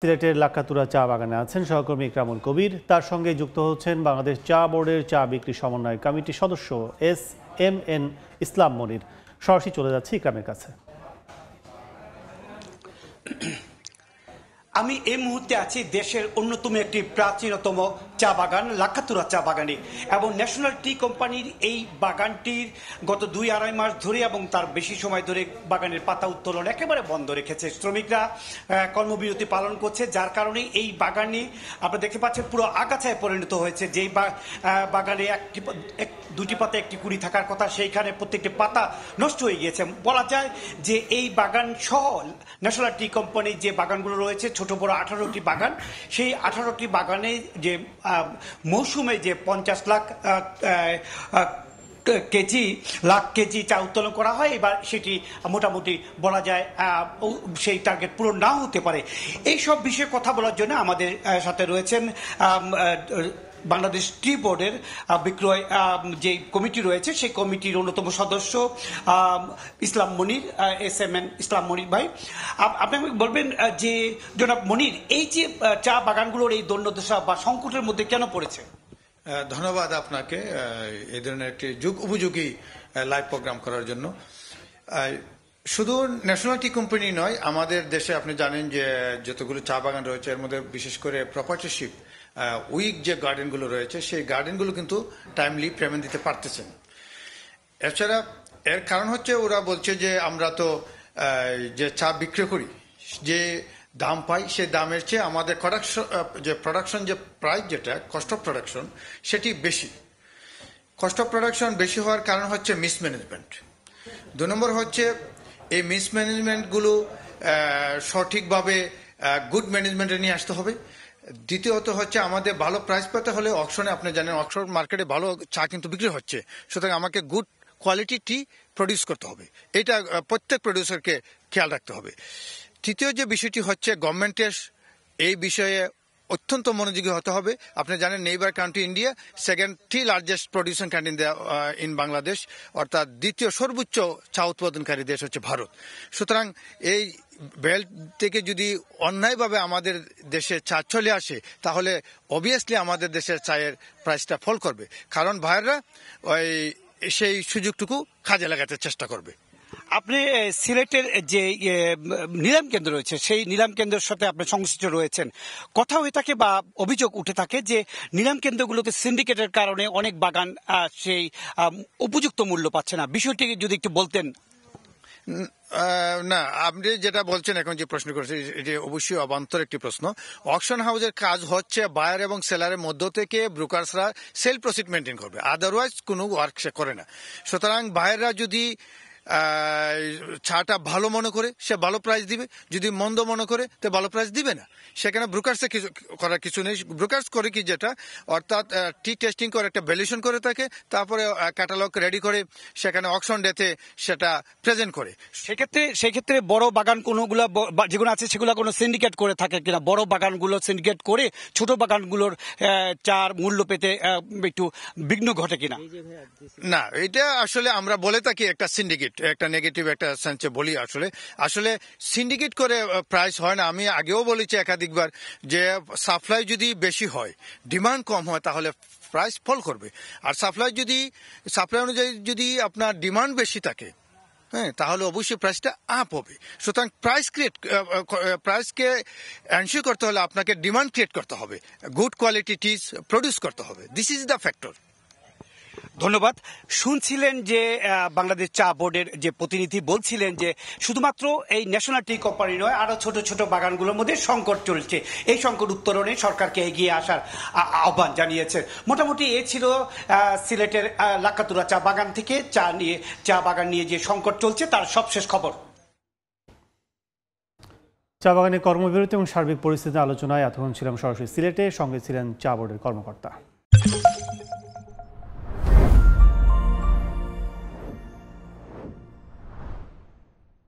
সিলেটের লাক্কাতুরা চা বাগানে আছেন সহকর্মী ইকরামুল কবির। তার সঙ্গে যুক্ত হচ্ছেন বাংলাদেশ চা বোর্ডের চা বিক্রি সমন্বয় কমিটির সদস্য SMN ইসলাম মনির। সরাসরি চলে যাচ্ছে ইকরামের কাছে। আমি এই মুহূর্তে আছি দেশের অন্যতম একটি প্রাচীনতম চা বাগান লাক্কাতুরা চা বাগানে, এবং ন্যাশনাল টি কোম্পানির এই বাগানটির গত 2-2.5 মাস ধরে এবং তার বেশি সময় ধরে বাগানের পাতা উত্তোলন একেবারে বন্ধ রেখেছে। শ্রমিকরা কর্মবিরতি পালন করছে, যার কারণে এই বাগানে আপনারা দেখতে পাচ্ছেন পুরো আগাছায় পরিণত হয়েছে। যেই বাগানে দুটি পাতা একটি কুড়ি থাকার কথা, সেইখানে প্রত্যেকটি পাতা নষ্ট হয়ে গিয়েছে। বলা যায় যে এই বাগান সহ ন্যাশনাল টি কোম্পানির যে বাগানগুলো রয়েছে, ছোট বড় 18টি বাগান, সেই 18টি বাগানে যে মৌসুমে যে 50 লাখ কেজি চা উত্তোলন করা হয়, এবার সেটি মোটামুটি বলা যায় সেই টার্গেট পূরণ নাও হতে পারে। এই সব বিষয়ে কথা বলার জন্য আমাদের সাথে রয়েছেন বাংলাদেশ টি বোর্ডের বিক্রয় যে কমিটি রয়েছে, সেই কমিটির অন্যতম সদস্য ইসলাম মনির, SMN ইসলাম মনির ভাই। আপনি বলবেন যে জনাব মনির, এই যে চা বাগানগুলোর এই দণ্ডদশা বা সংকটের মধ্যে কেন পড়েছে? ধন্যবাদ আপনাকে এই ধরনের একটি যুগ উপযোগী লাইভ প্রোগ্রাম করার জন্য। শুধু ন্যাশনাল টি কোম্পানি নয়, আমাদের দেশে আপনি জানেন যে যতগুলো চা বাগান রয়েছে এর মধ্যে বিশেষ করে প্রপার্টিশিপ উইক যে গার্ডেনগুলো রয়েছে, সেই গার্ডেনগুলো কিন্তু টাইমলি পেমেন্ট দিতে পারতেছেন। এছাড়া এর কারণ হচ্ছে ওরা বলছে যে আমরা তো যে চা বিক্রি করি, যে দাম পাই সেই দামের চেয়ে আমাদের প্রোডাকশন যে প্রাইস, যেটা কস্ট অফ প্রোডাকশন, সেটি বেশি। কস্ট অফ প্রোডাকশন বেশি হওয়ার কারণ হচ্ছে মিসম্যানেজমেন্ট। 2 নম্বর হচ্ছে এই মিসম্যানেজমেন্টগুলো সঠিকভাবে গুড ম্যানেজমেন্টে নিয়ে আসতে হবে। দ্বিতীয়ত হচ্ছে আমাদের ভালো প্রাইস পেতে হলে অকশনে, আপনি জানেন অকশন মার্কেটে ভালো চা কিন্তু বিক্রি হচ্ছে, সুতরাং আমাকে গুড কোয়ালিটি টি প্রডিউস করতে হবে। এটা প্রত্যেক প্রডিউসারকে খেয়াল রাখতে হবে। তৃতীয় যে বিষয়টি হচ্ছে গভর্নমেন্টের এই বিষয়ে অত্যন্ত মনোযোগী হতে হবে। আপনি জানেন neighbour country India, second largest producing country in Bangladesh, অর্থাৎ দ্বিতীয় সর্বোচ্চ চা উৎপাদনকারী দেশ হচ্ছে ভারত। সুতরাং এই বেল্ট থেকে যদি অন্যায়ভাবে আমাদের দেশে চা চলে আসে, তাহলে অবভিয়াসলি আমাদের দেশের চায়ের প্রাইসটা ফল করবে, কারণ ভাইয়েরা সেই সুযোগটুকু কাজে লাগাতে চেষ্টা করবে। আপনি সিলেটের যে নিলাম কেন্দ্র রয়েছে, সেই নিলাম কেন্দ্রের সাথে আপনি সংশ্লিষ্ট রয়েছেন। কথা হয়ে থাকে বা অভিযোগ উঠে থাকে যে নিলাম কেন্দ্রগুলোতে সিন্ডিকেটের কারণে অনেক বাগান সেই উপযুক্ত মূল্য পাচ্ছে না। বিষয়টি যদি একটু বলতেন। না, আপনি যেটা বলছেন এখন যে প্রশ্ন করেছেন, এটি অবশ্যই অবান্তর একটি প্রশ্ন। অকশন হাউসের কাজ হচ্ছে বায়ার এবং সেলারের মধ্য থেকে ব্রোকার্সরা সেল প্রসিড মেনটেন করবে, আদারওয়াইজ কোনো ওয়ার্ক সে করে না। সুতরাং বায়াররা যদি চাটা ভালো মনে করে সে ভালো প্রাইস দিবে, যদি মন্দ মনে করে তো ভালো প্রাইস দিবে না। সেখানে ব্রোকার্সে করার কিছু নেই। ব্রোকার্স করে কি, যেটা অর্থাৎ টি টেস্টিং করে একটা ভ্যালুয়েশন করে থাকে, তারপরে ক্যাটালগ রেডি করে সেখানে অকশন ডেতে সেটা প্রেজেন্ট করে। সেক্ষেত্রে বড় বাগান কোনগুলো যেগুলো আছে সেগুলো কোনো সিন্ডিকেট করে থাকে কিনা? বড় বাগানগুলো সিন্ডিকেট করে ছোট বাগানগুলোর চার মূল্য পেতে একটু বিঘ্ন ঘটে কিনা? না, এটা আসলে আমরা বলে থাকি একটা সিন্ডিকেট, একটা নেগেটিভ একটা সেন্সে বলি। আসলে সিন্ডিকেট করে প্রাইস হয় না। আমি আগেও বলেছি একাধিকবার যে সাপ্লাই যদি বেশি হয়, ডিমান্ড কম হয়, তাহলে প্রাইস ফল করবে। আর সাপ্লাই অনুযায়ী যদি আপনার ডিমান্ড বেশি থাকে, হ্যাঁ, তাহলে অবশ্যই প্রাইসটা আপ হবে। সুতরাং প্রাইসকে এনশিওর করতে হলে আপনাকে ডিমান্ড ক্রিয়েট করতে হবে, গুড কোয়ালিটি টিজ প্রডিউস করতে হবে। This is the factor. ধন্যবাদ। শুনছিলেন যে বাংলাদেশ চা বোর্ডের যে প্রতিনিধি বলছিলেন যে শুধুমাত্র এই ন্যাশনাল টি কোম্পানি নয়, আরো ছোট ছোট বাগানগুলোর মধ্যে সংকট চলছে। এই সংকট উত্তরণে সরকারকে এগিয়ে আসার আহ্বান জানিয়েছে। মোটামুটি এ ছিল সিলেটের লাক্কাতুরা চা বাগান থেকে চা বাগান নিয়ে যে সংকট চলছে তার সবশেষ খবর। চা বাগানে কর্মবিরতি এবং সার্বিক পরিস্থিতি আলোচনায় এতক্ষণ ছিলাম সরাসরি সিলেটে, সঙ্গে ছিলেন চা বোর্ডের কর্মকর্তা।